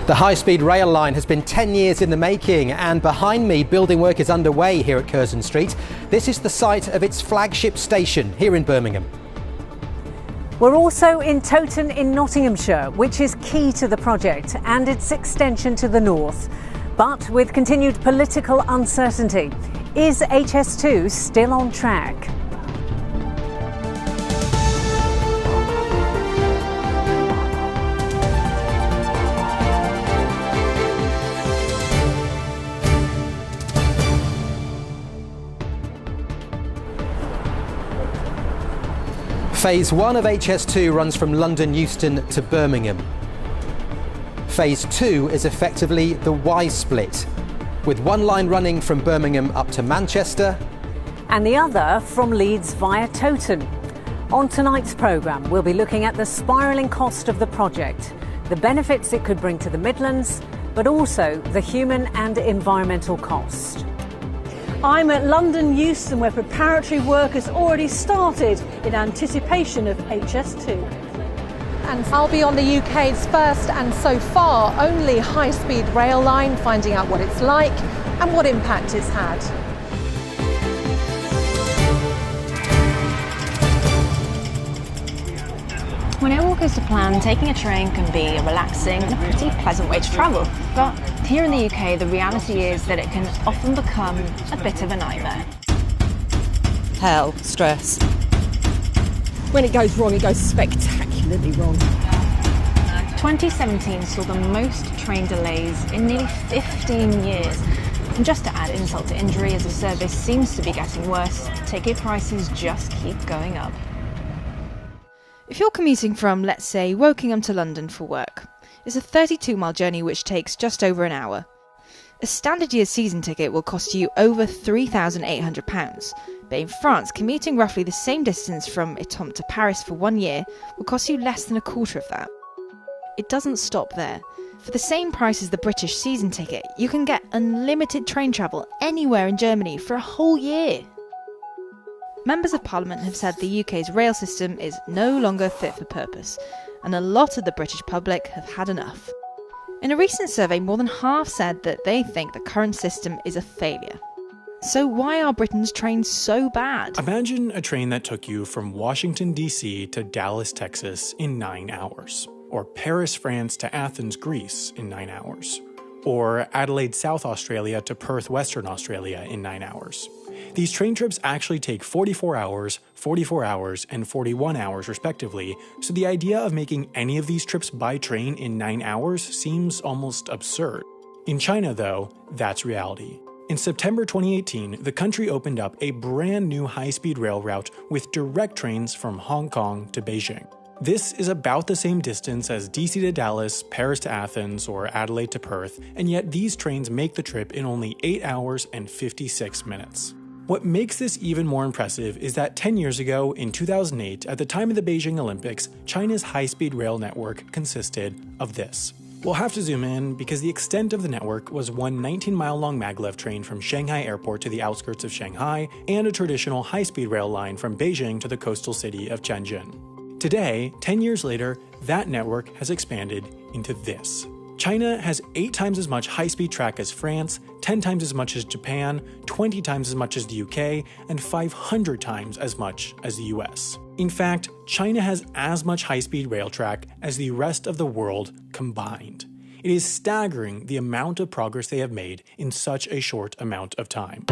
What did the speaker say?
The high-speed rail line has been 10 years in the making, and behind me, building work is underway here at Curzon Street. This is the site of its flagship station here in Birmingham. We're also in Towton in Nottinghamshire, which is key to the project and its extension to the north. But with continued political uncertainty, is HS2 still on track? Phase 1 of HS2 runs from London Euston to Birmingham. Phase 2 is effectively the Y-split, with one line running from Birmingham up to Manchester and the other from Leeds via Towton. On tonight's programme, we'll be looking at the spiralling cost of the project, the benefits it could bring to the Midlands, but also the human and environmental cost. I'm at London Euston, where preparatory work has already started in anticipation of HS2. And I'll be on the UK's first and so far only high-speed rail line, finding out what it's like and what impact it's had. When it all goes to plan, taking a train can be a relaxing and a pretty pleasant way to travel. But here in the UK, the reality is that it can often become a bit of a nightmare. Hell, stress. When it goes wrong, it goes spectacularly wrong. 2017 saw the most train delays in nearly 15 years. And just to add insult to injury, as the service seems to be getting worse, ticket prices just keep going up. If you're commuting from, let's say, Wokingham to London for work, it's a 32-mile journey which takes just over an hour. A standard year's season ticket will cost you over £3,800, but in France, commuting roughly the same distance from Étampes to Paris for 1 year will cost you less than a quarter of that. It doesn't stop there. For the same price as the British season ticket, you can get unlimited train travel anywhere in Germany for a whole year. Members of Parliament have said the UK's rail system is no longer fit for purpose, and a lot of the British public have had enough. In a recent survey, more than half said that they think the current system is a failure. So why are Britain's trains so bad? Imagine a train that took you from Washington, D.C. to Dallas, Texas in 9 hours, or Paris, France to Athens, Greece in 9 hours, or Adelaide, South Australia to Perth, Western Australia in 9 hours. These train trips actually take 44 hours, and 41 hours respectively, so the idea of making any of these trips by train in 9 hours seems almost absurd. In China, though, that's reality. In September 2018, the country opened up a brand new high-speed rail route with direct trains from Hong Kong to Beijing. This is about the same distance as DC to Dallas, Paris to Athens, or Adelaide to Perth, and yet these trains make the trip in only 8 hours and 56 minutes. What makes this even more impressive is that 10 years ago, in 2008, at the time of the Beijing Olympics, China's high-speed rail network consisted of this. We'll have to zoom in because the extent of the network was one 19-mile-long maglev train from Shanghai Airport to the outskirts of Shanghai, and a traditional high-speed rail line from Beijing to the coastal city of Tianjin. Today, 10 years later, that network has expanded into this. China has 8 times as much high-speed track as France, 10 times as much as Japan, 20 times as much as the UK, and 500 times as much as the US. In fact, China has as much high-speed rail track as the rest of the world combined. It is staggering the amount of progress they have made in such a short amount of time.